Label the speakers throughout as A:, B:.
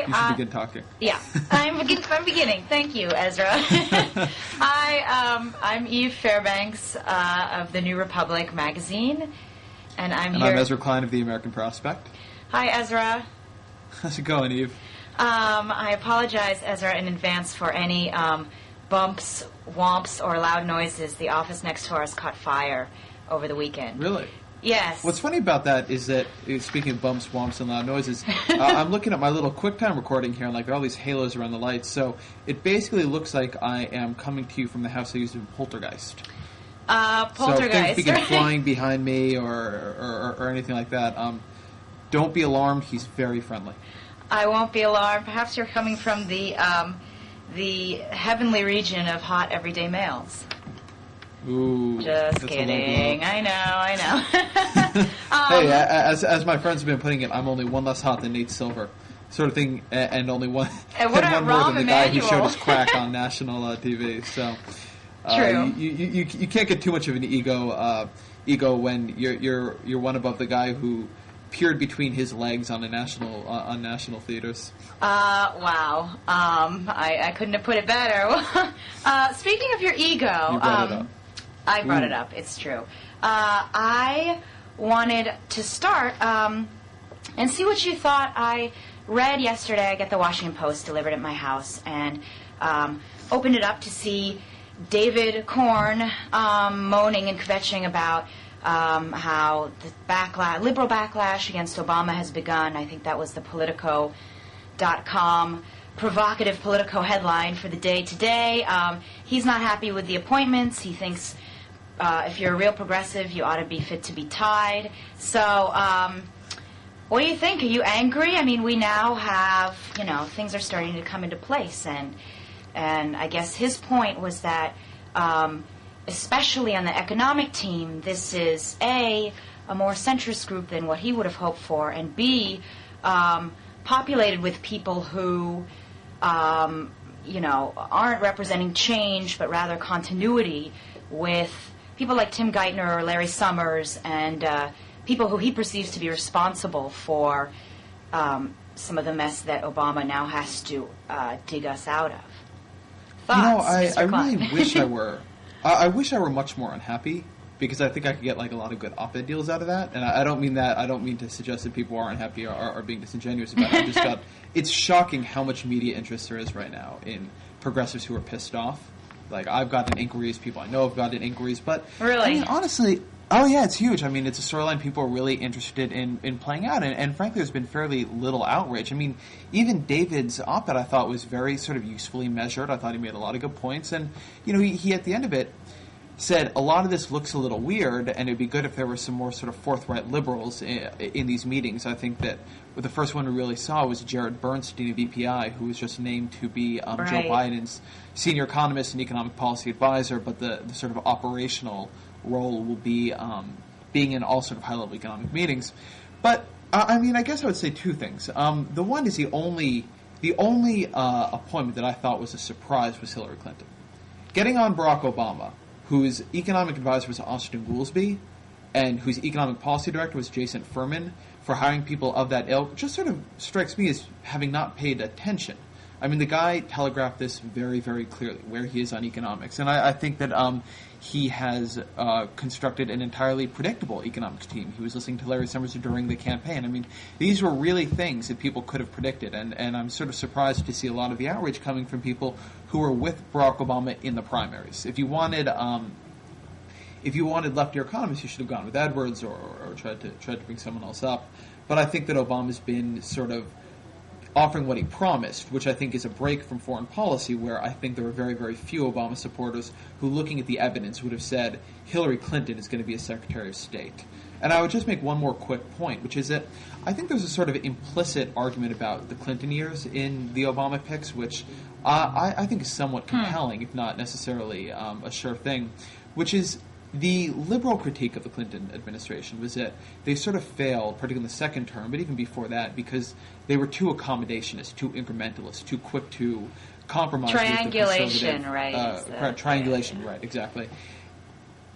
A: You should begin talking.
B: Yeah, I'm beginning. Thank you, Ezra. Hi, I'm Eve Fairbanks of the New Republic magazine, and I'm here.
A: I'm Ezra Klein of the American Prospect.
B: Hi, Ezra.
A: How's it going, Eve?
B: I apologize, Ezra, in advance for any bumps, whomps, or loud noises. The office next to ours caught fire over the weekend.
A: Really?
B: Yes.
A: What's funny about that is that, speaking of bumps, whomps, and loud noises, I'm looking at my little QuickTime recording here, and there are all these halos around the lights, so it basically looks like I am coming to you from the house I used in Poltergeist.
B: Poltergeist.
A: So if things begin flying behind me or anything like that, don't be alarmed. He's very friendly.
B: I won't be alarmed. Perhaps you're coming from the heavenly region of hot everyday males.
A: Ooh,
B: just kidding. I know.
A: Hey, as my friends have been putting it, I'm only one less hot than Nate Silver, sort of thing, and only one,
B: and one
A: more than the guy who showed his crack on national TV. So,
B: true.
A: You can't get too much of an ego when you're one above the guy who peered between his legs on national theaters.
B: Wow. I couldn't have put it better. Speaking of your ego,
A: you brought it up.
B: I brought it up. It's true. I wanted to start and see what you thought. I read yesterday. I got the Washington Post delivered at my house and opened it up to see David Korn moaning and kvetching about how the liberal backlash against Obama has begun. I think that was the Politico.com provocative Politico headline for the day today. He's not happy with the appointments. He thinks if you're a real progressive, you ought to be fit to be tied. So what do you think? Are you angry? I mean, we now have, things are starting to come into place. And I guess his point was that especially on the economic team, this is A, a more centrist group than what he would have hoped for, and B, populated with people who, aren't representing change, but rather continuity with people like Tim Geithner or Larry Summers and people who he perceives to be responsible for some of the mess that Obama now has to dig us out of. Thoughts,
A: I really wish I were. I wish I were much more unhappy, because I think I could get a lot of good op-ed deals out of that. And I don't mean that. I don't mean to suggest that people are unhappy or are being disingenuous about it. It's shocking how much media interest there is right now in progressives who are pissed off. I've gotten inquiries, people I know have gotten inquiries, but
B: really,
A: I mean, honestly, oh yeah, it's huge. I mean, it's a storyline people are really interested in playing out, and frankly, there's been fairly little outrage. I mean, even David's op-ed I thought was very sort of usefully measured. I thought he made a lot of good points, and he at the end of it said a lot of this looks a little weird, and it'd be good if there were some more sort of forthright liberals in these meetings. I think that the first one we really saw was Jared Bernstein of EPI, who was just named to be Joe Biden's senior economist and economic policy advisor, but the sort of operational role will be being in all sort of high-level economic meetings. But, I mean, I guess I would say two things. The one is the only appointment that I thought was a surprise was Hillary Clinton. Getting on Barack Obama, whose economic advisor was Austin Goolsbee, and whose economic policy director was Jason Furman, for hiring people of that ilk, just sort of strikes me as having not paid attention. I mean, the guy telegraphed this very, very clearly, where he is on economics. And I think that he has constructed an entirely predictable economics team. He was listening to Larry Summers during the campaign. I mean, these were really things that people could have predicted. And I'm sort of surprised to see a lot of the outrage coming from people who were with Barack Obama in the primaries. If you wanted leftier economists, you should have gone with Edwards or tried to bring someone else up. But I think that Obama's been sort of offering what he promised, which I think is a break from foreign policy, where I think there were very, very few Obama supporters who, looking at the evidence, would have said Hillary Clinton is going to be a Secretary of State. And I would just make one more quick point, which is that I think there's a sort of implicit argument about the Clinton years in the Obama picks, which I think is somewhat compelling, if not necessarily a sure thing, which is the liberal critique of the Clinton administration was that they sort of failed, particularly in the second term, but even before that, because they were too accommodationist, too incrementalist, too quick to compromise.
B: Triangulation,
A: right? Triangulation, right, exactly.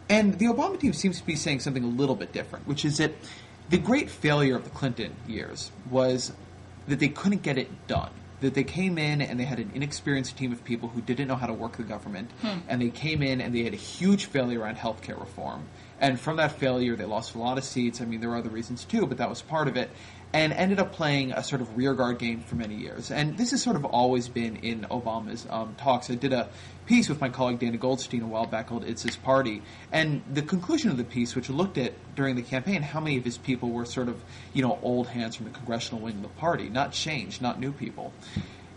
A: And the Obama team seems to be saying something a little bit different, which is that the great failure of the Clinton years was that they couldn't get it done. That they came in and they had an inexperienced team of people who didn't know how to work the government, and they came in and they had a huge failure around healthcare reform. And from that failure, they lost a lot of seats. I mean, there were other reasons too, but that was part of it. And ended up playing a sort of rearguard game for many years. And this has sort of always been in Obama's talks. I did a piece with my colleague Dana Goldstein a while back called It's His Party. And the conclusion of the piece, which looked at during the campaign how many of his people were sort of, old hands from the congressional wing of the party, not change, not new people.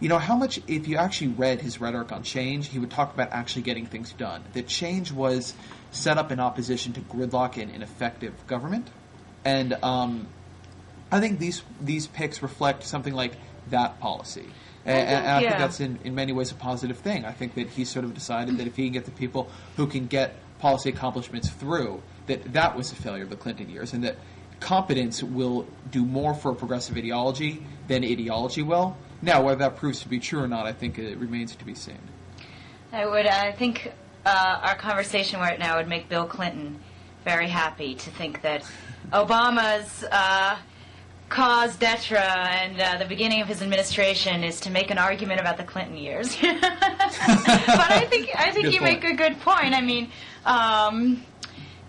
A: How much, if you actually read his rhetoric on change, he would talk about actually getting things done. That change was set up in opposition to gridlock and ineffective government. And I think these picks reflect something like that policy. And I think that's in many ways a positive thing. I think that he sort of decided that if he can get the people who can get policy accomplishments through, that was a failure of the Clinton years, and that competence will do more for a progressive ideology than ideology will. Now, whether that proves to be true or not, I think it remains to be seen.
B: I think our conversation right now would make Bill Clinton very happy to think that Obama's cause d'etre and the beginning of his administration is to make an argument about the Clinton years. But I think you make a good point. I mean, and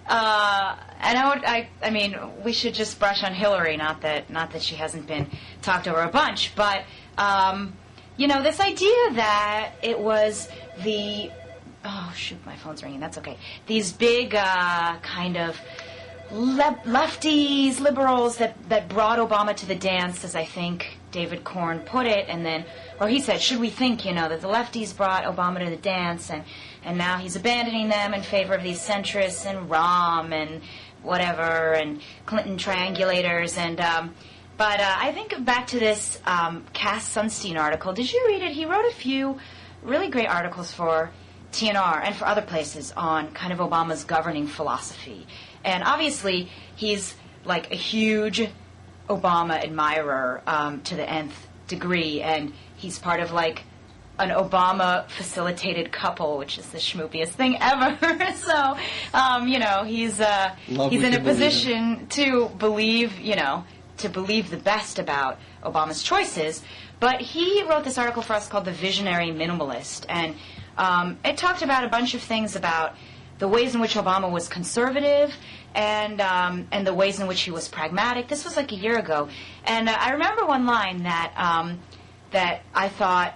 B: I mean, we should just brush on Hillary. Not that she hasn't been talked over a bunch, but this idea that it was the my phone's ringing. That's okay. These big kind of lefties, liberals that brought Obama to the dance, as I think David Corn put it, or he said, should we think, that the lefties brought Obama to the dance, and now he's abandoning them in favor of these centrists and Rahm and whatever, and Clinton triangulators, but I think back to this Cass Sunstein article. Did you read it? He wrote a few really great articles for TNR and for other places on kind of Obama's governing philosophy. And obviously, he's like a huge Obama admirer to the nth degree, and he's part of like an Obama-facilitated couple, which is the schmoopiest thing ever. So, he's in a position to believe, the best about Obama's choices. But he wrote this article for us called The Visionary Minimalist, and it talked about a bunch of things about the ways in which Obama was conservative and the ways in which he was pragmatic. This was like a year ago. And I remember one line that that I thought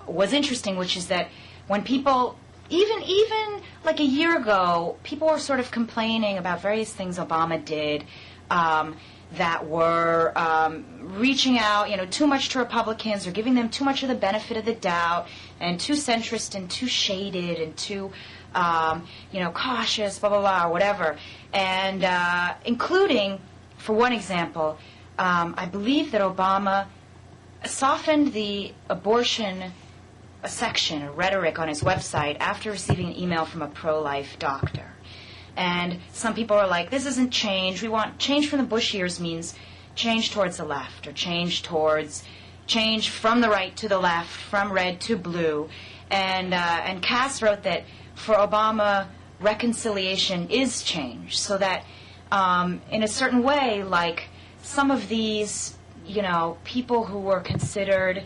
B: was interesting, which is that when people, even like a year ago, people were sort of complaining about various things Obama did that were reaching out, too much to Republicans or giving them too much of the benefit of the doubt and too centrist and too shaded and too cautious, blah, blah, blah, or whatever. And including, for one example, I believe that Obama softened the abortion section, or rhetoric on his website after receiving an email from a pro-life doctor. And some people are like, this isn't change. We want change from the Bush years means change towards the left, or change from the right to the left, from red to blue. And Cass wrote that for Obama, reconciliation is change, so that in a certain way, like some of these, people who were considered, and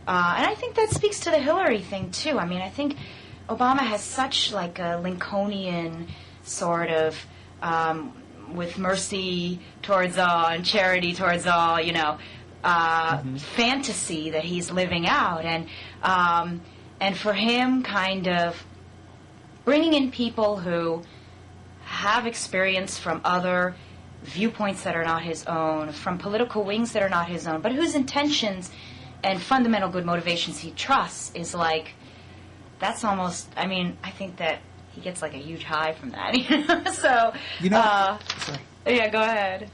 B: I think that speaks to the Hillary thing too. I mean, I think Obama has such like a Lincolnian sort of, with mercy towards all and charity towards all, fantasy that he's living out, and for him, kind of bringing in people who have experience from other viewpoints that are not his own, from political wings that are not his own, but whose intentions and fundamental good motivations he trusts, is like, that's almost, I mean, I think that he gets like a huge high from that. So,
A: sorry.
B: Yeah, go ahead.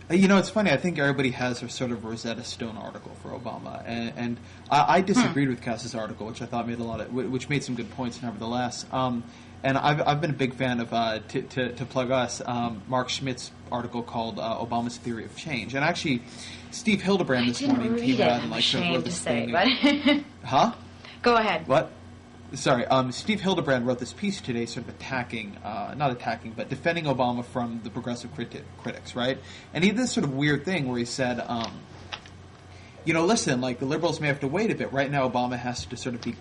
A: It's funny. I think everybody has their sort of Rosetta Stone article for Obama, and I disagreed with Cass's article, which I thought made which made some good points, nevertheless. And I've been a big fan of to plug us, Mark Schmidt's article called "Obama's Theory of Change," and actually, Steve Hildebrand this morning came out and like sort of wrote this thing. Huh?
B: Go ahead.
A: What? Sorry, Steve Hildebrand wrote this piece today sort of but defending Obama from the progressive critics, right? And he did this sort of weird thing where he said, listen, like, the liberals may have to wait a bit. Right now, Obama has to sort of be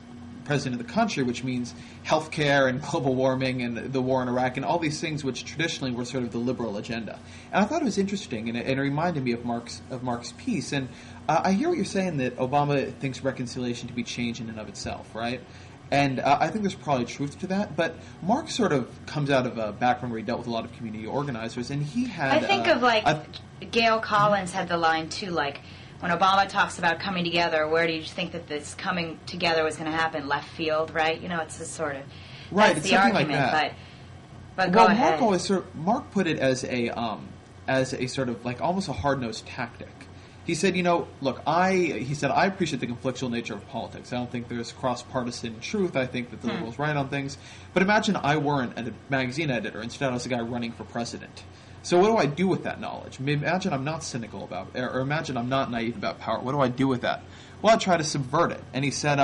A: president of the country, which means healthcare and global warming and the war in Iraq and all these things which traditionally were sort of the liberal agenda. And I thought it was interesting, and it reminded me of Mark's piece. And I hear what you're saying, that Obama thinks reconciliation to be change in and of itself, right? And I think there's probably truth to that. But Mark sort of comes out of a background where he dealt with a lot of community organizers, and he had...
B: I think Gail Collins had the line, too, like, when Obama talks about coming together, where do you think that this coming together was going to happen? Left field, right? It's a sort of...
A: Right,
B: that's
A: it's
B: the
A: something
B: argument,
A: like that.
B: But go ahead.
A: Mark put it as a sort of, like, almost a hard-nosed tactic. He said, look, I appreciate the conflictual nature of politics. I don't think there's cross-partisan truth. I think that the liberals right on things. But imagine I weren't a magazine editor. Instead, I was a guy running for president. So what do I do with that knowledge? Imagine I'm not cynical about it, or imagine I'm not naive about power. What do I do with that? Well, I try to subvert it. And he said,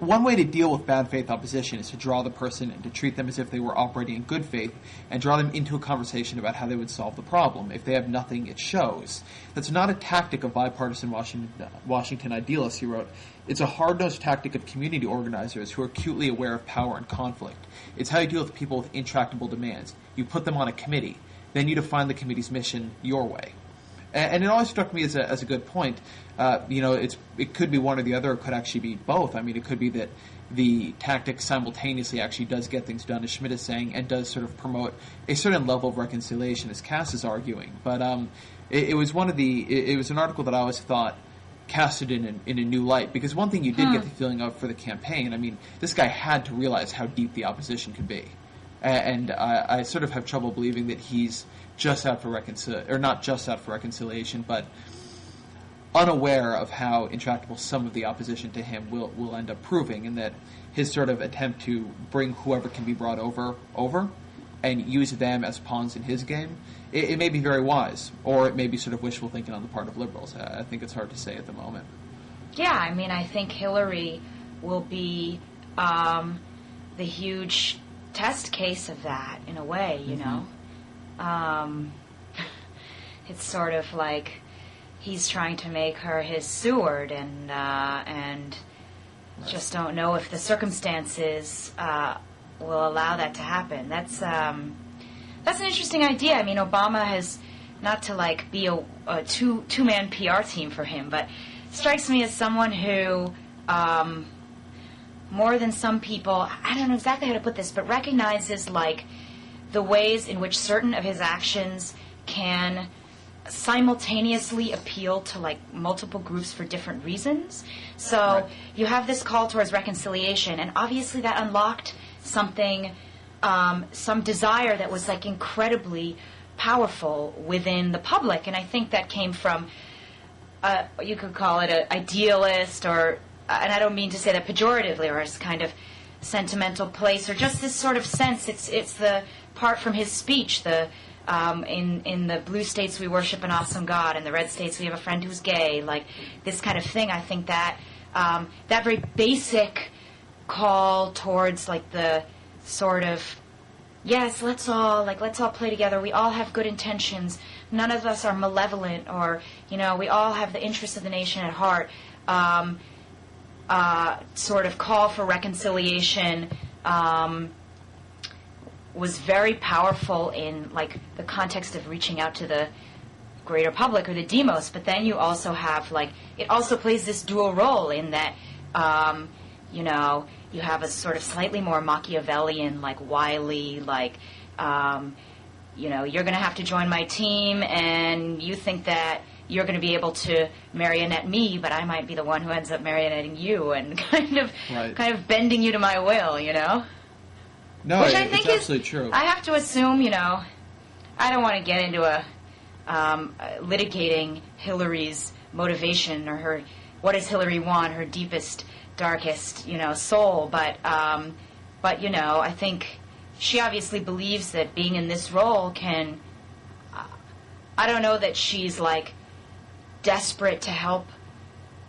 A: one way to deal with bad faith opposition is to draw the person and to treat them as if they were operating in good faith and draw them into a conversation about how they would solve the problem. If they have nothing, it shows. That's not a tactic of bipartisan Washington idealists, he wrote. It's a hard-nosed tactic of community organizers who are acutely aware of power and conflict. It's how you deal with people with intractable demands. You put them on a committee. Then you define the committee's mission your way. And it always struck me as a good point. It could be one or the other. It could actually be both. I mean, it could be that the tactic simultaneously actually does get things done, as Schmidt is saying, and does sort of promote a certain level of reconciliation, as Cass is arguing. But it was an article that I always thought casted in a new light, because one thing you did get the feeling of for the campaign, I mean, this guy had to realize how deep the opposition could be. And I sort of have trouble believing that he's just out for not just out for reconciliation, but unaware of how intractable some of the opposition to him will end up proving, and that his sort of attempt to bring whoever can be brought over and use them as pawns in his game, it may be very wise, or it may be sort of wishful thinking on the part of liberals. I think it's hard to say at the moment.
B: Yeah, I mean, I think Hillary will be the huge test case of that, in a way, you know. It's sort of like he's trying to make her his steward, and just don't know if the circumstances will allow that to happen. That's an interesting idea. I mean, Obama has, not to like be a two-man PR team for him, but strikes me as someone who more than some people, I don't know exactly how to put this, but recognizes like the ways in which certain of his actions can simultaneously appeal to like multiple groups for different reasons. So right. You have this call towards reconciliation, and obviously that unlocked something, some desire that was like incredibly powerful within the public, and I think that came from you could call it an idealist, or and I don't mean to say that pejoratively, or as kind of sentimental place, or just this sort of sense. It's the part from his speech, the in the blue states we worship an awesome God, in the red states we have a friend who's gay, like this kind of thing. I think that that very basic call towards like the sort of, yes, let's all play together. We all have good intentions. None of us are malevolent, or we all have the interests of the nation at heart. Sort of call for reconciliation was very powerful in like the context of reaching out to the greater public, or the demos. But then you also have like, it also plays this dual role in that you have a sort of slightly more Machiavellian, like wily, like you're going to have to join my team, and you think that you're going to be able to marionette me, but I might be the one who ends up marionetting you, and kind of bending you to my will,
A: No,
B: which I think
A: it's absolutely true.
B: I have to assume, I don't want to get into litigating Hillary's motivation, or her, what does Hillary want, her deepest, darkest, soul, but I think she obviously believes that being in this role can, I don't know that she's like desperate to help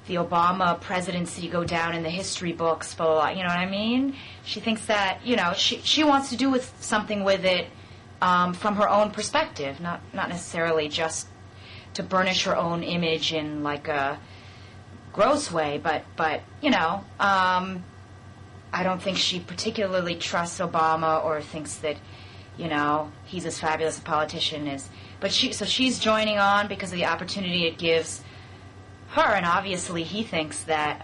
B: the Obama presidency go down in the history books, blah, blah, blah, you know what I mean? She thinks that, she wants to do something with it from her own perspective, not necessarily just to burnish her own image in like a gross way, but you know, I don't think she particularly trusts Obama or thinks that, you know, he's as fabulous a politician as. But she's joining on because of the opportunity it gives her, and obviously he thinks that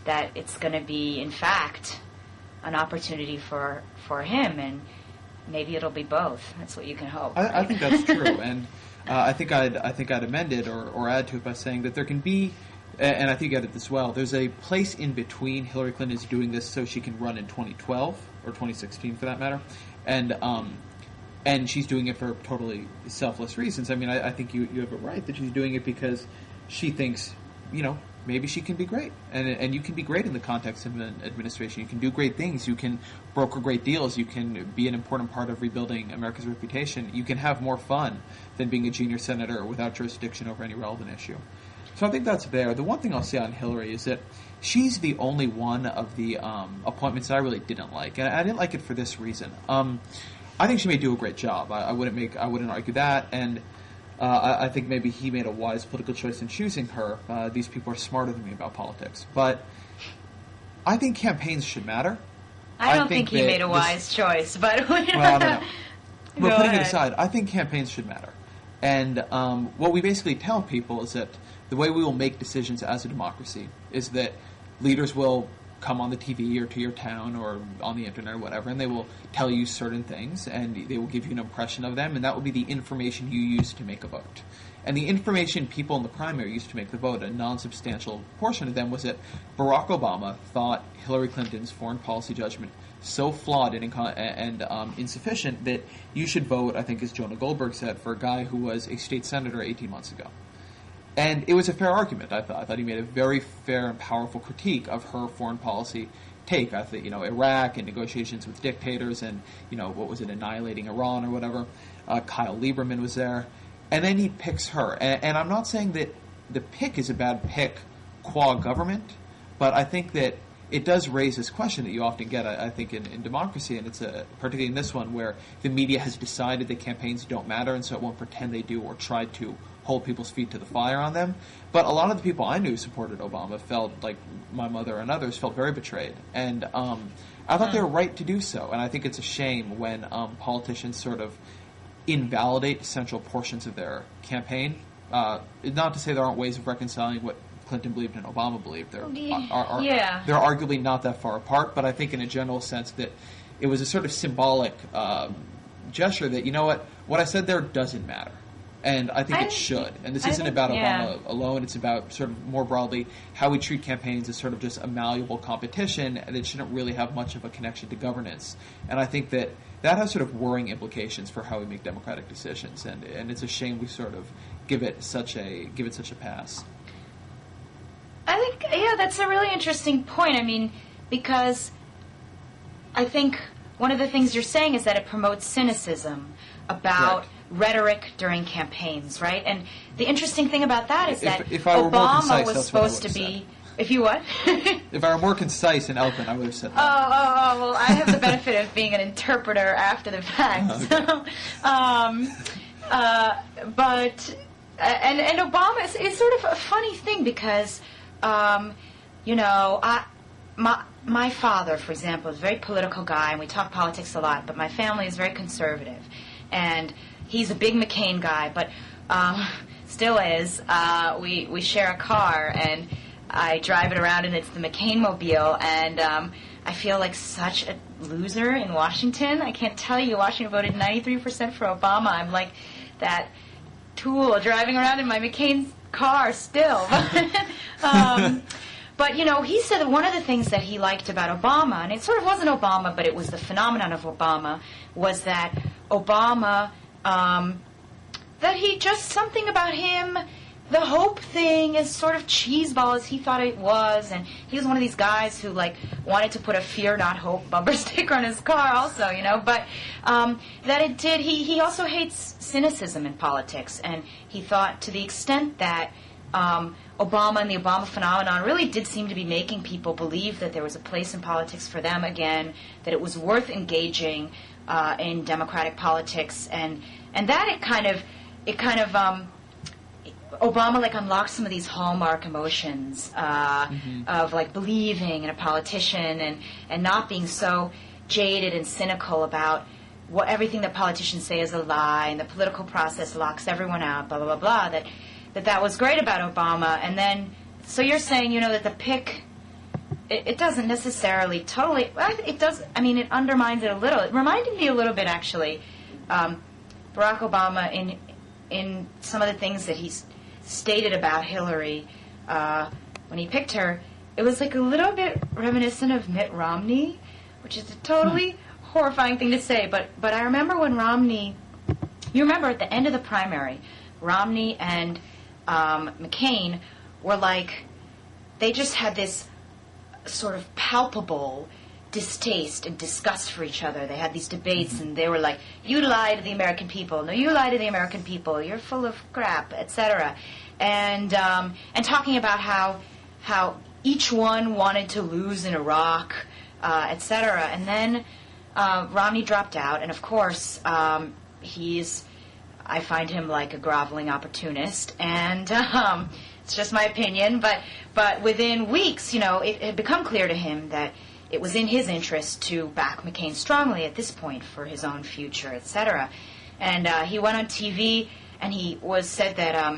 B: that it's going to be, in fact, an opportunity for him, and maybe it'll be both. That's what you can hope.
A: I think that's true, and I think I'd amend it or add to it by saying that there can be. And I think you get it as well. There's a place in between. Hillary Clinton is doing this so she can run in 2012 or 2016, for that matter, and she's doing it for totally selfless reasons. I mean, I think you have it right that she's doing it because she thinks, you know, maybe she can be great, and you can be great in the context of an administration. You can do great things. You can broker great deals. You can be an important part of rebuilding America's reputation. You can have more fun than being a junior senator without jurisdiction over any relevant issue. So I think that's there. The one thing I'll say on Hillary is that she's the only one of the appointments that I really didn't like, and I didn't like it for this reason. I think she may do a great job. I wouldn't argue that, and I think maybe he made a wise political choice in choosing her. These people are smarter than me about politics, but I think campaigns should matter.
B: I don't think he made a wise choice, but
A: well, I don't know. But putting it aside, I think campaigns should matter, and what we basically tell people is that the way we will make decisions as a democracy is that leaders will come on the TV or to your town or on the internet or whatever, and they will tell you certain things, and they will give you an impression of them, and that will be the information you use to make a vote. And the information people in the primary used to make the vote, a non-substantial portion of them, was that Barack Obama thought Hillary Clinton's foreign policy judgment so flawed and insufficient that you should vote, I think as Jonah Goldberg said, for a guy who was a state senator 18 months ago. And it was a fair argument, I thought. I thought he made a very fair and powerful critique of her foreign policy take. I think, you know, Iraq and negotiations with dictators and, you know, what was it, annihilating Iran or whatever. Kyle Lieberman was there. And then he picks her. And I'm not saying that the pick is a bad pick qua government, but I think that it does raise this question that you often get, I think, in democracy, and it's particularly in this one, where the media has decided that campaigns don't matter, and so it won't pretend they do or try to hold people's feet to the fire on them. But a lot of the people I knew who supported Obama felt, like my mother and others, felt very betrayed. And I thought they were right to do so, and I think it's a shame when politicians sort of invalidate central portions of their campaign. Not to say there aren't ways of reconciling what Clinton believed and Obama believed. They're arguably not that far apart, but I think in a general sense that it was a sort of symbolic gesture that, you know what I said there doesn't matter. And I think it should. And this isn't about Obama alone. It's about sort of more broadly how we treat campaigns as sort of just a malleable competition, and it shouldn't really have much of a connection to governance. And I think that has sort of worrying implications for how we make democratic decisions. And it's a shame we sort of give it such a pass.
B: I think, that's a really interesting point. I mean, because I think one of the things you're saying is that it promotes cynicism about rhetoric during campaigns, right? And the interesting thing about that is that
A: if I were more
B: Obama
A: concise,
B: was supposed to be... If you what?
A: If I were more concise and eloquent, I would have said that.
B: Oh, well, I have the benefit of being an interpreter after the fact.
A: Okay.
B: But Obama is sort of a funny thing because, you know, my father, for example, is a very political guy, and we talk politics a lot, but my family is very conservative. And he's a big McCain guy, but still is. We share a car, and I drive it around, and it's the McCain mobile, and I feel like such a loser in Washington. I can't tell you, Washington voted 93% for Obama. I'm like that tool driving around in my McCain car still. But, you know, he said that one of the things that he liked about Obama, and it sort of wasn't Obama, but it was the phenomenon of Obama, was that Obama, that he just, something about him, the hope thing is sort of cheeseball as he thought it was, and he was one of these guys who, like, wanted to put a fear not hope bumper sticker on his car also, you know, but that it did, he also hates cynicism in politics, and he thought to the extent that Obama and the Obama phenomenon really did seem to be making people believe that there was a place in politics for them again, that it was worth engaging in democratic politics, and that it kind of Obama like unlocked some of these hallmark emotions of like believing in a politician and not being so jaded and cynical about what everything that politicians say is a lie and the political process locks everyone out, blah blah blah blah. That was great about Obama. And then so you're saying, you know, that the pick, it doesn't necessarily totally, it does, I mean, it undermines it a little. It reminded me a little bit, actually, Barack Obama in some of the things that he's stated about Hillary when he picked her. It was like a little bit reminiscent of Mitt Romney, which is a totally horrifying thing to say. But I remember when Romney, you remember at the end of the primary, Romney and McCain were like, they just had this sort of palpable distaste and disgust for each other. They had these debates, and they were like, you lie to the American people. No, you lie to the American people. You're full of crap, etc. And talking about how each one wanted to lose in Iraq, etc. And then Romney dropped out, and of course, I find him like a groveling opportunist, and it's just my opinion, but within weeks, you know, it had become clear to him that it was in his interest to back McCain strongly at this point for his own future, etc. And he went on TV, and he said that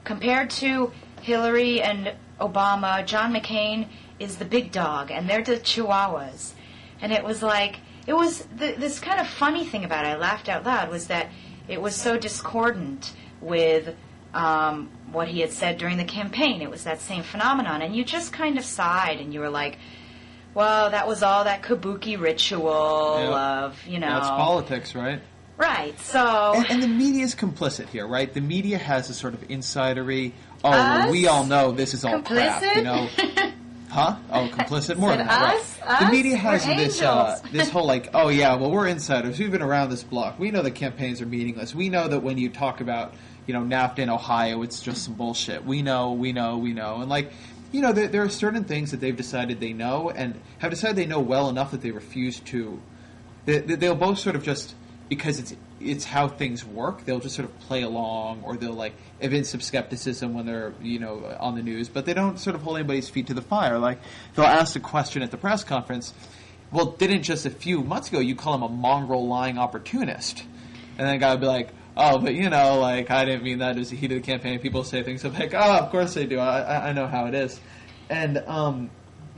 B: compared to Hillary and Obama, John McCain is the big dog, and they're the chihuahuas. And it was like, this kind of funny thing about it, I laughed out loud, was that it was so discordant with what he had said during the campaign. It was that same phenomenon. And you just kind of sighed, and you were like, well, that was all that kabuki ritual of, you know.
A: That's politics, right?
B: Right, so...
A: And the media is complicit here, right? The media has a sort of insidery, well, we all know this is all
B: complicit?
A: crap, you know. Huh? Oh, complicit? More than that, right. The media has this whole like, oh yeah, well, we're insiders. We've been around this block. We know that campaigns are meaningless. We know that when you talk about, you know, NAFTA in Ohio, it's just some bullshit. We know. And like, you know, there are certain things that they've decided they know and have decided they know well enough that they refuse to. They'll both sort of just, because it's how things work, they'll just sort of play along, or they'll like evince some skepticism when they're, you know, on the news, but they don't sort of hold anybody's feet to the fire. Like, they'll ask a question at the press conference, well, didn't just a few months ago you call him a mongrel lying opportunist? And then the guy would be like, oh, but you know, like, I didn't mean that. It was the heat of the campaign. People say things like, oh, of course they do. I know how it is. And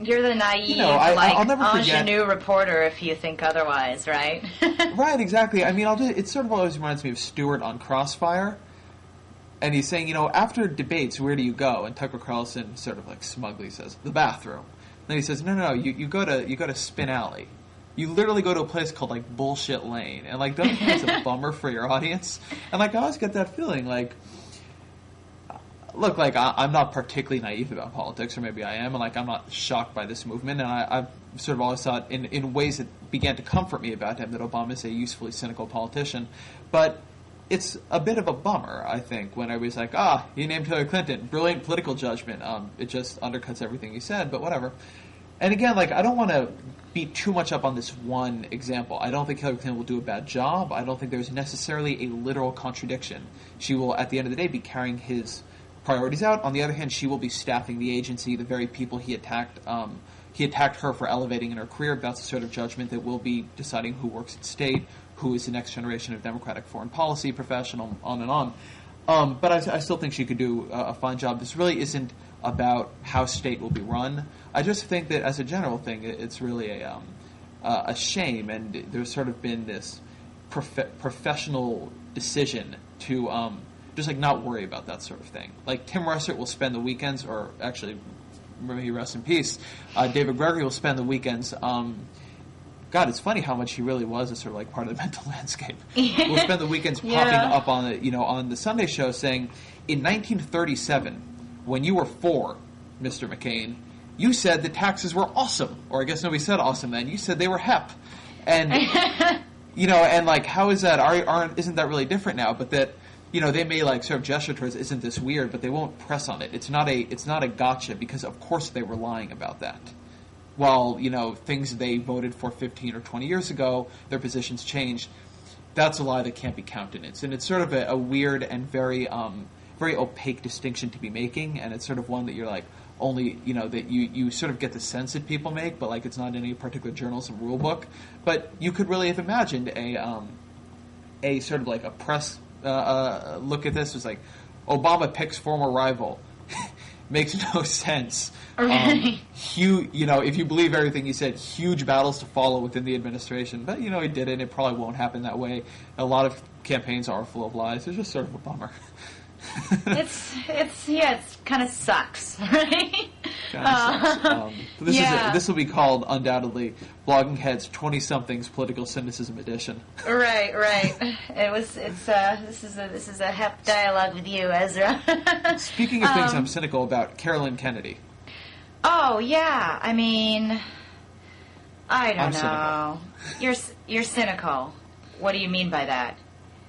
B: you're the naive,
A: you know, I'll never
B: ingenue reporter if you think otherwise, right?
A: Right, exactly. I mean, it sort of always reminds me of Stewart on Crossfire. And he's saying, you know, after debates, where do you go? And Tucker Carlson sort of like smugly says, the bathroom. Then he says, no, you go to Spin Alley. You literally go to a place called like Bullshit Lane. And like, don't you think it's a bummer for your audience? And like, I always get that feeling like, look, like, I'm not particularly naive about politics, or maybe I am, and like, I'm not shocked by this movement, and I've sort of always thought in ways that began to comfort me about him that Obama is a usefully cynical politician. But it's a bit of a bummer, I think, when everybody's like, you named Hillary Clinton, brilliant political judgment. It just undercuts everything you said, but whatever. And again, like, I don't want to beat too much up on this one example. I don't think Hillary Clinton will do a bad job. I don't think there's necessarily a literal contradiction. She will, at the end of the day, be carrying his priorities out. On the other hand, she will be staffing the agency, the very people he attacked. He attacked her for elevating in her career. That's the sort of judgment that will be deciding who works at state, who is the next generation of Democratic foreign policy professional, on and on. But I still think she could do a fine job. This really isn't about how state will be run. I just think that as a general thing, it's really a shame, and there's sort of been this professional decision to just like not worry about that sort of thing. Like, Tim Russert will spend the weekends, or actually, may he rest in peace, David Gregory will spend the weekends. God, it's funny how much he really was a sort of like part of the mental landscape. We'll spend the weekends popping up on the Sunday show saying, in 1937, when you were 4, Mr. McCain, you said the taxes were awesome. Or I guess nobody said awesome then. You said they were hep. And, you know, and like, how is that? Isn't that really different now? But that, you know, they may like sort of gesture towards, isn't this weird? But they won't press on it. It's not a gotcha, because of course they were lying about that. While, you know, things they voted for 15 or 20 years ago, their positions changed. That's a lie that can't be countenanced. And it's sort of a weird and very very opaque distinction to be making, and it's sort of one that you're like, only, that you sort of get the sense that people make, but like it's not in any particular journalism rule book. But you could really have imagined a sort of like a press look at this. It was like, Obama picks former rival. Makes no sense.
B: Okay.
A: If you believe everything he said, huge battles to follow within the administration. But, he didn't. It probably won't happen that way. A lot of campaigns are full of lies. It's just sort of a bummer.
B: It kind of sucks, right?
A: This will be called, undoubtedly, Blogging Head's 20-somethings Political Cynicism Edition.
B: Right. This is a hep dialogue with you, Ezra.
A: Speaking of things I'm cynical about, Carolyn Kennedy.
B: Oh yeah, I mean, I don't know.
A: Cynical.
B: You're cynical. What do you mean by that?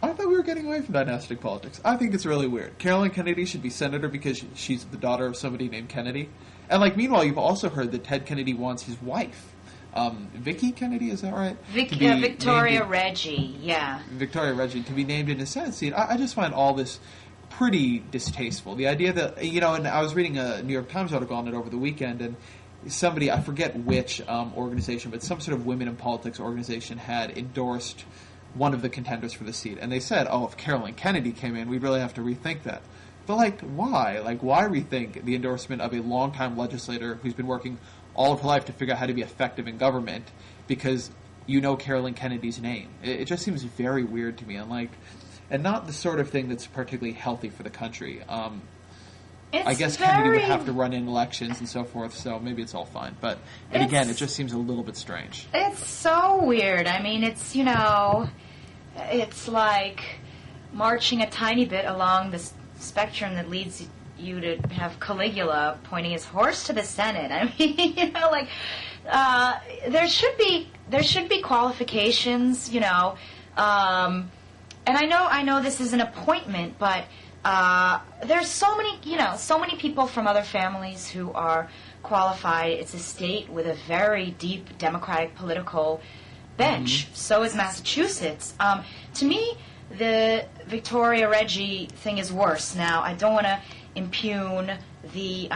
A: I thought we were getting away from dynastic politics. I think it's really weird. Carolyn Kennedy should be senator because she's the daughter of somebody named Kennedy. And, meanwhile, you've also heard that Ted Kennedy wants his wife, Vicky Kennedy, is that right?
B: Victoria Reggie, yeah.
A: Victoria Reggie, to be named in a Senate seat. I just find all this pretty distasteful. The idea that, and I was reading a New York Times article on it over the weekend, and somebody, I forget which organization, but some sort of women in politics organization had endorsed one of the contenders for the seat. And they said, if Carolyn Kennedy came in, we'd really have to rethink that. But, why? Why rethink the endorsement of a longtime legislator who's been working all of her life to figure out how to be effective in government because Carolyn Kennedy's name? It just seems very weird to me, and not the sort of thing that's particularly healthy for the country. I guess Kennedy would have to run in elections and so forth, so maybe it's all fine. But, again, it just seems a little bit strange.
B: It's so weird. I mean, it's, it's like marching a tiny bit along the spectrum that leads you to have Caligula pointing his horse to the Senate. I mean, there should be qualifications, and I know this is an appointment, but there's so many people from other families who are qualified. It's a state with a very deep democratic political bench. Mm-hmm. So is Massachusetts. To me, the Victoria Reggie thing is worse. Now, I don't want to impugn the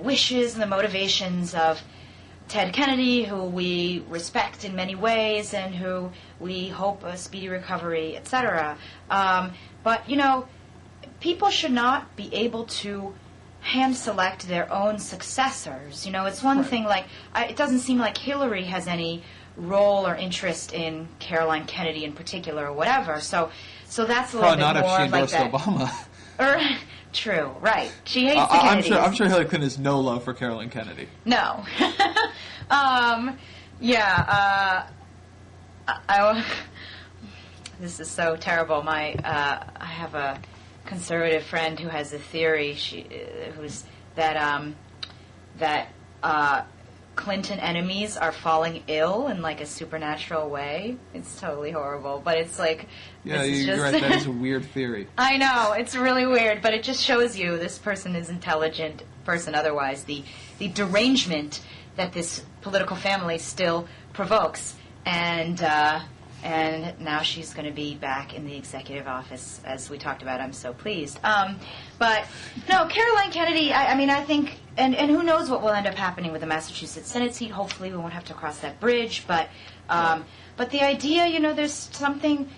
B: wishes and the motivations of Ted Kennedy, who we respect in many ways and who we hope a speedy recovery, etc. But, people should not be able to hand-select their own successors. It's one thing, it doesn't seem like Hillary has any role or interest in Caroline Kennedy in particular or whatever. So that's a little bit more like that.
A: Not if she endorsed Obama.
B: True, right. She hates the Kennedys.
A: I'm sure Hillary Clinton has no love for Caroline Kennedy.
B: No. This is so terrible. I have a conservative friend who has a theory. That Clinton enemies are falling ill in a supernatural way. It's totally horrible, but it's
A: yeah, you're right. That is a weird theory.
B: I know, it's really weird, but it just shows you this person is intelligent person. Otherwise, the derangement that this political family still provokes, and now she's going to be back in the executive office, as we talked about. I'm so pleased. But no, Caroline Kennedy. I think, and who knows what will end up happening with the Massachusetts Senate seat. Hopefully, we won't have to cross that bridge. But the idea, there's something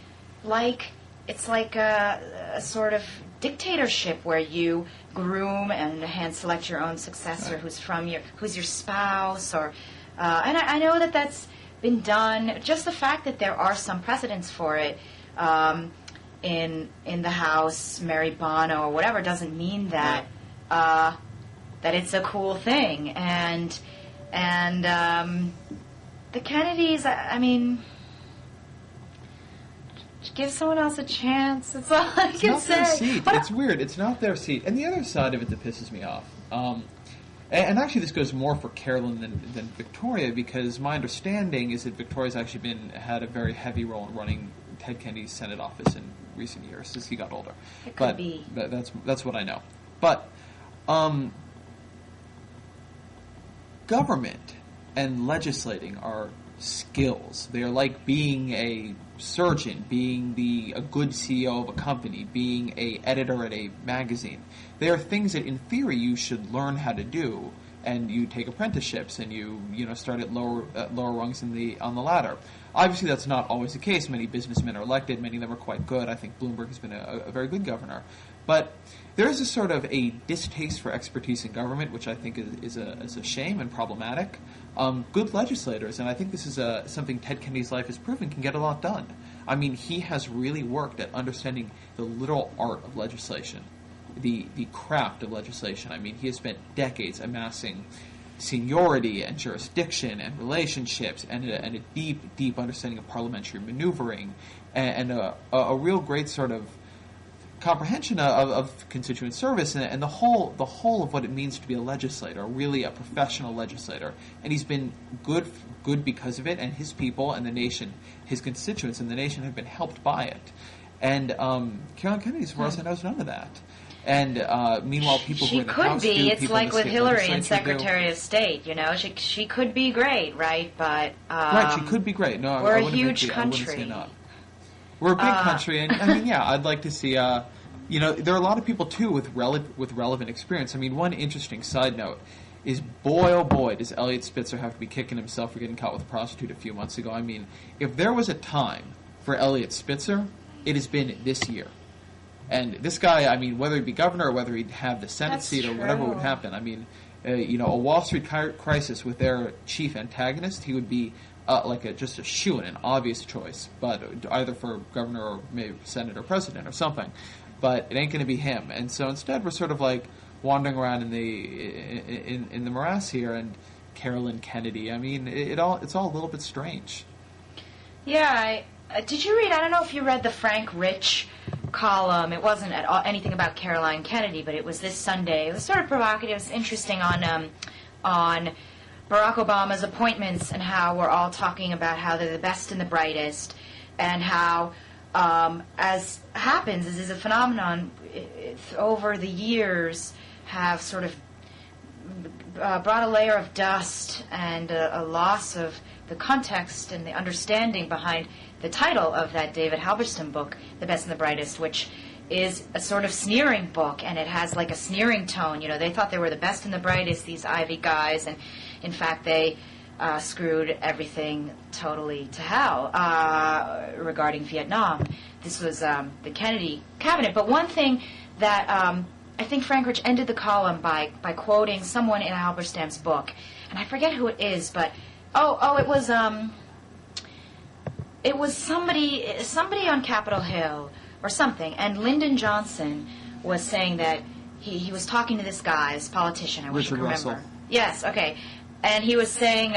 B: it's like a sort of dictatorship where you groom and hand select your own successor, who's your spouse, or and I know that that's been done. Just the fact that there are some precedents for it in the House, Mary Bono or whatever, doesn't mean that that it's a cool thing. And the Kennedys, I mean, give someone else a chance. That's all I can say.
A: It's not their seat. It's weird. It's not their seat. And the other side of it that pisses me off. And actually, this goes more for Carolyn than Victoria, because my understanding is that Victoria's actually had a very heavy role in running Ted Kennedy's Senate office in recent years as he got older.
B: It could be.
A: But that's what I know. But government and legislating are skills. They are like being a surgeon, being a good CEO of a company, being a editor at a magazine. They are things that, in theory, you should learn how to do, and you take apprenticeships, and you start at lower rungs on the ladder. Obviously, that's not always the case. Many businessmen are elected. Many of them are quite good. I think Bloomberg has been a very good governor. But there is a sort of a distaste for expertise in government, which I think is a shame and problematic. Good legislators, and I think this is something Ted Kennedy's life has proven, can get a lot done. I mean, he has really worked at understanding the literal art of legislation, the craft of legislation. I mean, he has spent decades amassing seniority and jurisdiction and relationships and a deep, deep understanding of parliamentary maneuvering and a real great sort of comprehension of constituent service and the whole of what it means to be a legislator, really a professional legislator. And he's been good because of it, and his people and the nation, his constituents and the nation have been helped by it. And Caroline Kennedy, as far as I know, is none of that. And meanwhile, people who are in the House do,
B: she could be. It's like with Hillary and Secretary
A: do.
B: of State. She could be great, right? But
A: right, she could be great. No,
B: we're
A: I
B: a huge country.
A: I wouldn't say not. We're a big country, and I mean, yeah, I'd like to see. There are a lot of people too with relevant experience. I mean, one interesting side note is, boy, oh boy, does Eliot Spitzer have to be kicking himself for getting caught with a prostitute a few months ago. I mean, if there was a time for Eliot Spitzer, it has been this year. And this guy, I mean, whether he'd be governor or whether he'd have the Senate seat or whatever would happen, I mean, a Wall Street crisis with their chief antagonist, he would be just a shoo-in, an obvious choice, but either for governor or maybe Senate or president or something. But it ain't going to be him. And so instead, we're sort of like wandering around in the morass here. And Caroline Kennedy, I mean, it's all a little bit strange.
B: Yeah, did you read? I don't know if you read the Frank Rich column. It wasn't at all anything about Caroline Kennedy, but it was this Sunday. It was sort of provocative. It was interesting on Barack Obama's appointments and how we're all talking about how they're the best and the brightest, and how, as happens, this is a phenomenon over the years, have sort of brought a layer of dust and a loss of the context and the understanding behind the title of that David Halberstam book, The Best and the Brightest, which is a sort of sneering book, and it has like a sneering tone. They thought they were the best and the brightest, these Ivy guys, and in fact they screwed everything totally to hell regarding Vietnam. This was the Kennedy cabinet. But one thing that I think Frank Rich ended the column by quoting someone in Halberstam's book, and I forget who it is, but it was somebody on Capitol Hill or something, and Lyndon Johnson was saying that he was talking to this guy, this politician, I wish I could remember.
A: Russell.
B: Yes, okay. And he was saying,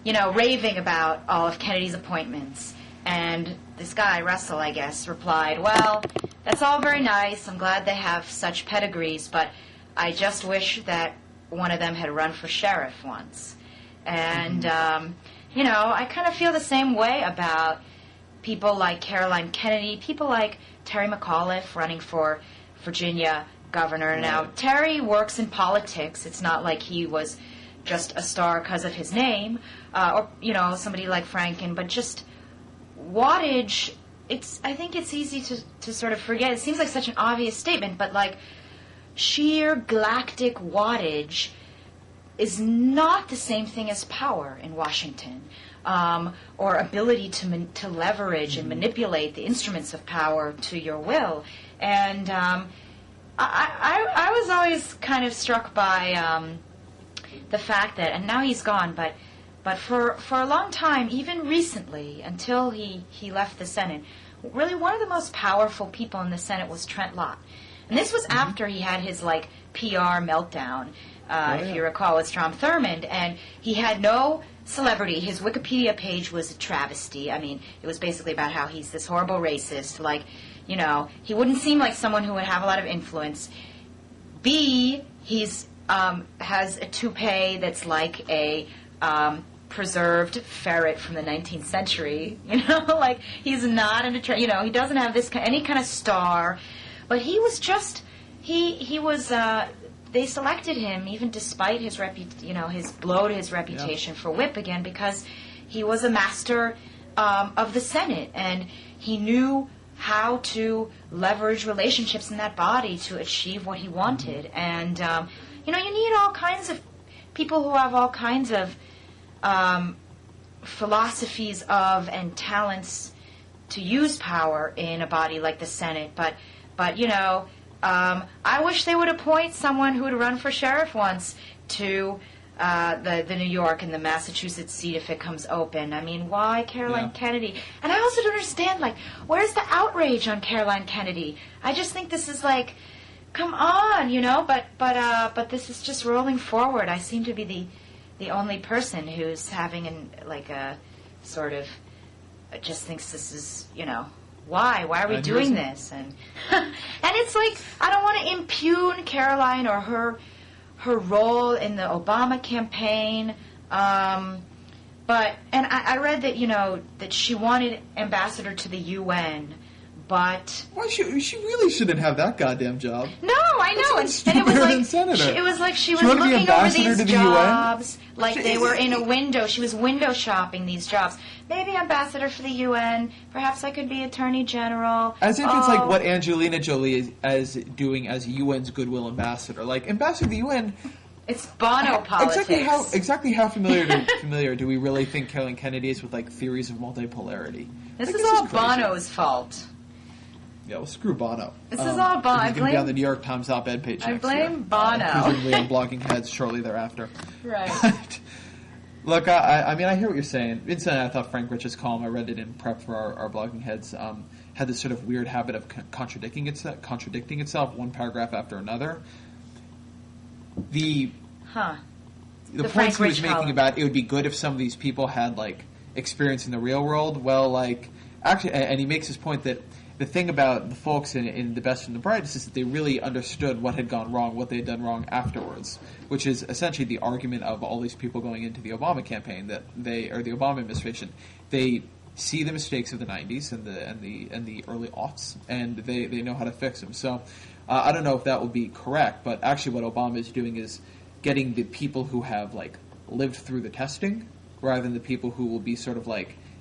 B: raving about all of Kennedy's appointments. And this guy, Russell, I guess, replied, well, that's all very nice. I'm glad they have such pedigrees, but I just wish that one of them had run for sheriff once. And, I kind of feel the same way about people like Caroline Kennedy, people like Terry McAuliffe running for Virginia governor. Right. Now, Terry works in politics. It's not like he was just a star because of his name, or somebody like Franken, but just wattage. I think it's easy to sort of forget. It seems like such an obvious statement, but like sheer galactic wattage is not the same thing as power in Washington, or ability to leverage and manipulate the instruments of power to your will. And I was always kind of struck by the fact that, and now he's gone, but for a long time, even recently, until he left the Senate, really one of the most powerful people in the Senate was Trent Lott. And this was after he had his PR meltdown, if you recall, with Strom Thurmond, and he had no celebrity. His Wikipedia page was a travesty. I mean, it was basically about how he's this horrible racist, he wouldn't seem like someone who would have a lot of influence. B, he's has a toupee that's like a preserved ferret from the 19th century. He's not an attorney. He doesn't have any kind of star, but he was just he was. They selected him even despite his his blow to his reputation for whip again, because he was a master of the Senate, and he knew how to leverage relationships in that body to achieve what he wanted. And, you need all kinds of people who have all kinds of philosophies of and talents to use power in a body like the Senate. But I wish they would appoint someone who would run for sheriff once to the New York and the Massachusetts seat if it comes open. I mean, why Caroline Kennedy? And I also don't understand, where's the outrage on Caroline Kennedy? I just think this is come on, but this is just rolling forward. I seem to be the only person who's having a sort of just thinks this is, why are we doing this? And and it's I don't want to impugn Caroline or her role in the Obama campaign, but I read that that she wanted ambassador to the UN, but
A: she really shouldn't have that goddamn job.
B: No, I know, and it was like she was
A: looking over
B: these
A: to the
B: jobs like they were in a window. She was window shopping these jobs. Maybe ambassador for the UN. Perhaps I could be attorney general.
A: As if it's what Angelina Jolie is doing as UN's goodwill ambassador. Ambassador to the UN.
B: It's Bono politics.
A: Exactly how familiar do we really think Caroline Kennedy is with theories of multipolarity?
B: This is all Bono's fault.
A: Yeah, well, screw Bono.
B: This is all Bono.
A: He's going to be on the New York Times op-ed page
B: I blame Bono.
A: Presumably on Blogging Heads shortly thereafter.
B: Right.
A: Look, I mean, I hear what you're saying. Incidentally, I thought Frank Rich's column, I read it in prep for our Blogging Heads, had this sort of weird habit of contradicting itself one paragraph after another. The points he was making about it would be good if some of these people had, experience in the real world. Well, actually, and he makes this point that the thing about the folks in The Best and the Brightest is that they really understood what had gone wrong, what they had done wrong afterwards, which is essentially the argument of all these people going into the Obama campaign or the Obama administration. They see the mistakes of the 90s and the early aughts, and they know how to fix them. So I don't know if that would be correct, but actually what Obama is doing is getting the people who have lived through the testing rather than the people who will be sort of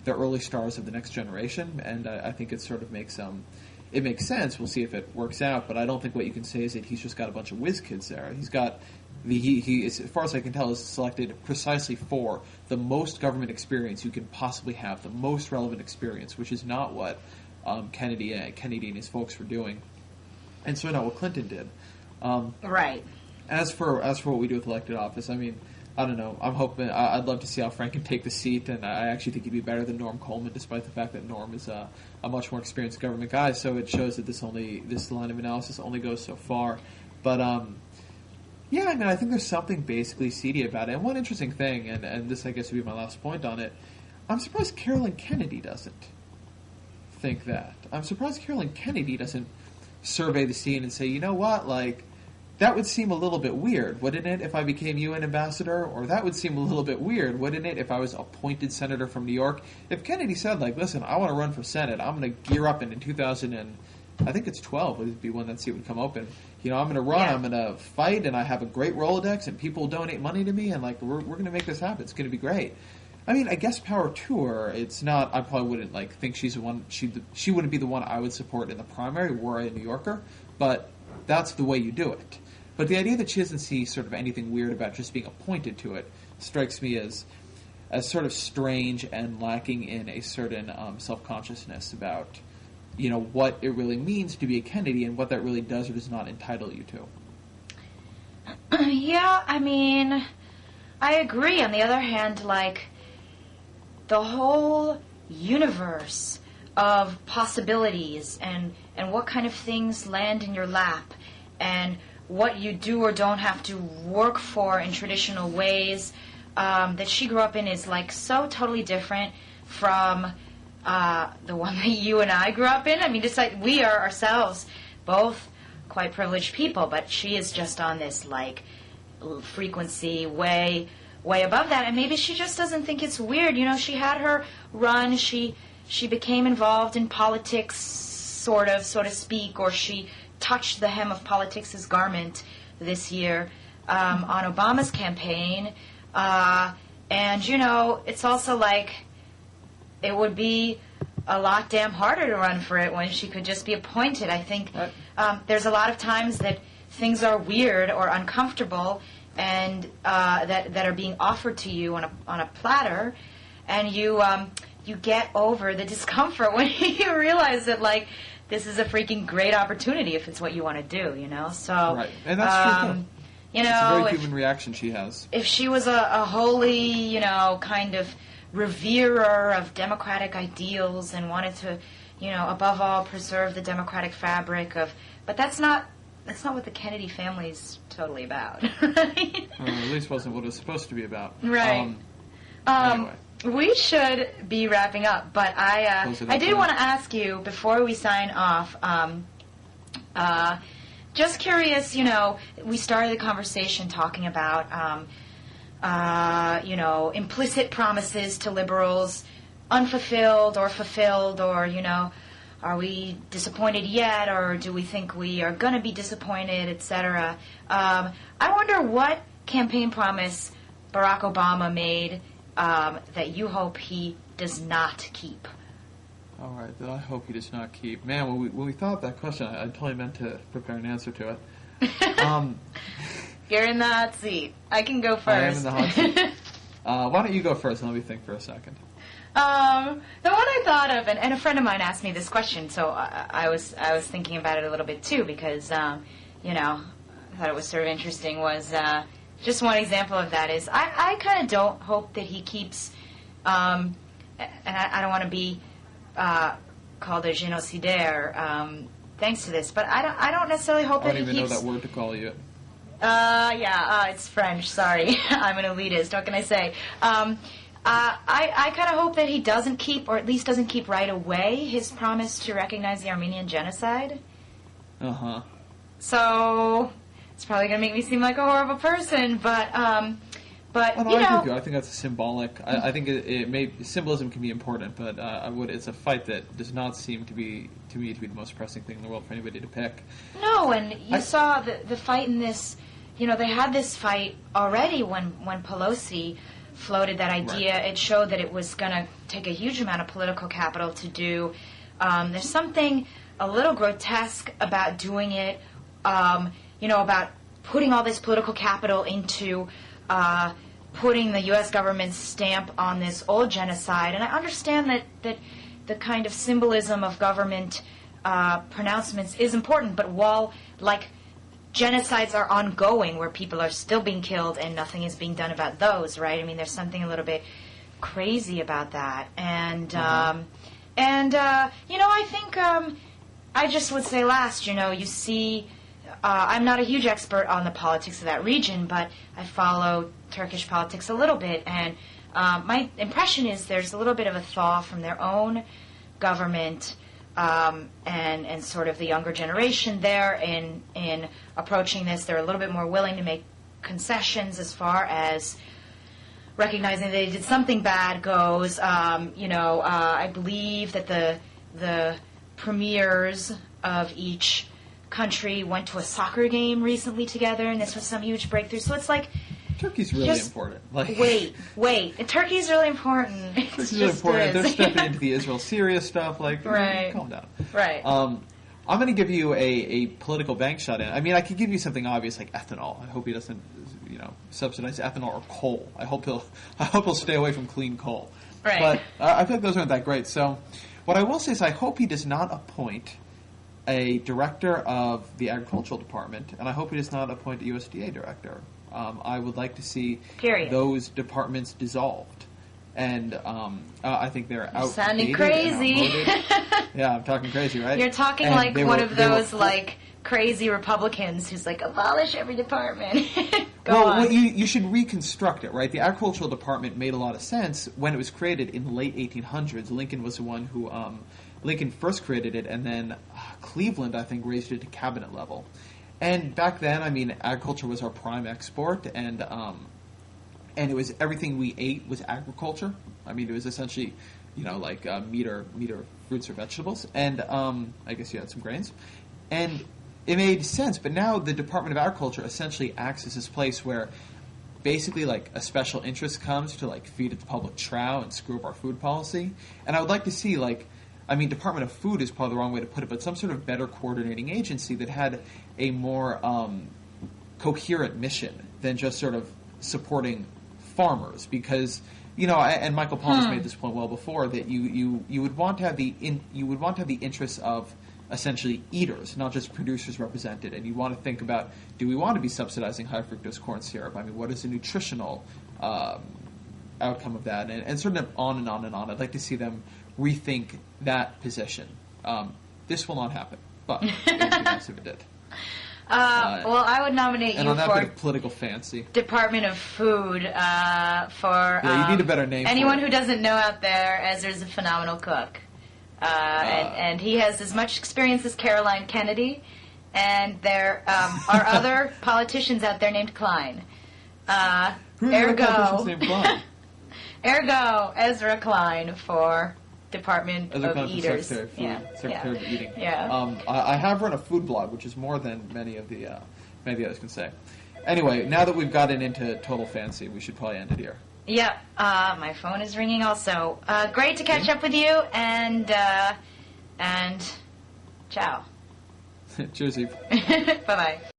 A: the early stars of the next generation, and I think it sort of makes sense. We'll see if it works out, but I don't think what you can say is that he's just got a bunch of whiz kids there. He's got he as far as I can tell, is selected precisely for the most government experience you can possibly have, the most relevant experience, which is not what Kennedy and his folks were doing, and so not what Clinton did.
B: Right.
A: As for what we do with elected office, I mean, I don't know. I'm hoping. I'd love to see how Frank can take the seat, and I actually think he'd be better than Norm Coleman, despite the fact that Norm is a much more experienced government guy. So it shows that this line of analysis only goes so far. But yeah, I mean, I think there's something basically seedy about it. And one interesting thing, and this I guess would be my last point on it, I'm surprised Caroline Kennedy doesn't think that. I'm surprised Caroline Kennedy doesn't survey the scene and say, you know what, that would seem a little bit weird, wouldn't it, if I became UN ambassador? Or that would seem a little bit weird, wouldn't it, if I was appointed senator from New York? If Kennedy said, listen, I want to run for Senate, I'm going to gear up, and in 2012 would be when that seat would come open. I'm going to run, yeah. I'm going to fight, and I have a great Rolodex, and people donate money to me, and we're going to make this happen. It's going to be great. I mean, I guess power to her. It's not. I probably wouldn't think she's the one. She wouldn't be the one I would support in the primary were I a New Yorker. But that's the way you do it. But the idea that she doesn't see sort of anything weird about just being appointed to it strikes me as sort of strange and lacking in a certain self-consciousness about, what it really means to be a Kennedy and what that really does or does not entitle you to.
B: Yeah, I mean, I agree. On the other hand, the whole universe of possibilities and what kind of things land in your lap and what you do or don't have to work for in traditional ways that she grew up in is so totally different from the one that you and I grew up in. I mean, just we are ourselves both quite privileged people, but she is just on this frequency way above that, and maybe she just doesn't think it's weird. She had her run. She became involved in politics, sort of, so to speak, or she touched the hem of politics' garment this year on Obama's campaign. And, it's also like it would be a lot damn harder to run for it when she could just be appointed. I think there's a lot of times that things are weird or uncomfortable and that are being offered to you on a platter, and you get over the discomfort when you realize that, like, this is a freaking great opportunity if it's what you want to do, So,
A: right, and that's true too. It's a very human reaction she has.
B: If she was a holy, kind of reverer of democratic ideals and wanted to, above all, preserve the democratic fabric but that's not what the Kennedy family's totally about, right?
A: Or at least wasn't what it was supposed to be about.
B: Right.
A: Anyway.
B: We should be wrapping up, but I did want to ask you, before we sign off, just curious, we started the conversation talking about, implicit promises to liberals, unfulfilled or fulfilled, or, are we disappointed yet, or do we think we are going to be disappointed, etc. I wonder what campaign promise Barack Obama made that you hope he does not keep.
A: All right, that I hope he does not keep. Man, when we thought of that question, I totally meant to prepare an answer to it.
B: You're in the hot seat. I can go first.
A: I am in the hot seat. Why don't you go first and let me think for a second?
B: The one I thought of, and a friend of mine asked me this question, so I was thinking about it a little bit too, because, I thought it was sort of interesting, was just one example of that is I kind of don't hope that he keeps, and I don't want to be called a génocidaire thanks to this, but I don't necessarily hope that he keeps...
A: I don't even know that word to call you.
B: It's French, sorry. I'm an elitist, what can I say? I kind of hope that he doesn't keep, or at least doesn't keep right away, his promise to recognize the Armenian genocide.
A: Uh-huh.
B: So, it's probably going to make me seem like a horrible person, but
A: I agree with you. I think that's symbolic. I think symbolism can be important, but it's a fight that does not seem to me to be the most pressing thing in the world for anybody to pick.
B: No, and you saw the fight in this, they had this fight already when Pelosi floated that idea. Right. It showed that it was going to take a huge amount of political capital to do. There's something a little grotesque about doing it, about putting all this political capital into putting the U.S. government's stamp on this old genocide. And I understand that the kind of symbolism of government pronouncements is important, but while, genocides are ongoing where people are still being killed and nothing is being done about those, right? I mean, there's something a little bit crazy about that. And, I think I just would say last, you see, I'm not a huge expert on the politics of that region, but I follow Turkish politics a little bit, and my impression is there's a little bit of a thaw from their own government and sort of the younger generation there in approaching this. They're a little bit more willing to make concessions as far as recognizing they did something bad goes. I believe that the premiers of each country went to a soccer game recently together, and this was some huge breakthrough. So it's like...
A: Turkey's really important.
B: Wait. Turkey's really important.
A: Turkey's really important. They're stepping into the Israel-Syria stuff.
B: Right.
A: Calm down.
B: Right.
A: I'm going to give you a political bank shut-in. I mean, I could give you something obvious like ethanol. I hope he doesn't, subsidize ethanol or coal. I hope he'll stay away from clean coal.
B: Right.
A: But I feel like those aren't that great. So, what I will say is, I hope he does not appoint a director of the agricultural department, and I hope he does not appoint a USDA director. I would like to see those departments dissolved. And I think they're outdated.
B: Sounding crazy.
A: Yeah, I'm talking crazy, right?
B: You're talking and like one of those crazy Republicans who's like, abolish every department. Go on.
A: Well, you should reconstruct it, right? The agricultural department made a lot of sense when it was created in the late 1800s. Lincoln was the one who Lincoln first created it, and then Cleveland, I think, raised it to cabinet level. And back then, I mean, agriculture was our prime export, and it was everything we ate was agriculture. I mean, it was essentially, meat or fruits or vegetables, and I guess you had some grains, and it made sense. But now the Department of Agriculture essentially acts as this place where basically like a special interest comes to like feed at the public trough and screw up our food policy. And I would like to see like, I mean, Department of Food is probably the wrong way to put it, but some sort of better coordinating agency that had a more coherent mission than just sort of supporting farmers. Because, you know, and Michael Palmer's made this point well before, that you would want to have the interests of essentially eaters, not just producers represented. And you want to think about, do we want to be subsidizing high fructose corn syrup? I mean, what is the nutritional outcome of that? And sort of on and on and on. I'd like to see them rethink that position. This will not happen, but it would be nice if it did.
B: Well, I would nominate
A: and
B: you
A: on that
B: for
A: bit of political fancy.
B: Department of Food for
A: Yeah, you need a better name.
B: Anyone
A: for it.
B: who doesn't know out there, Ezra's a phenomenal cook. And he has as much experience as Caroline Kennedy, and there are other politicians out there named Klein.
A: Who's the politician's named Klein?
B: Ergo, Ezra Klein for Department
A: Ezra
B: of
A: Klein for
B: Eaters.
A: Secretary of Eating.
B: Yeah.
A: I have run a food blog, which is more than many of the others can say. Anyway, now that we've gotten into total fancy, we should probably end it here.
B: Yep. My phone is ringing also. Great to catch up with you, and ciao.
A: Cheers, Eve.
B: Bye-bye.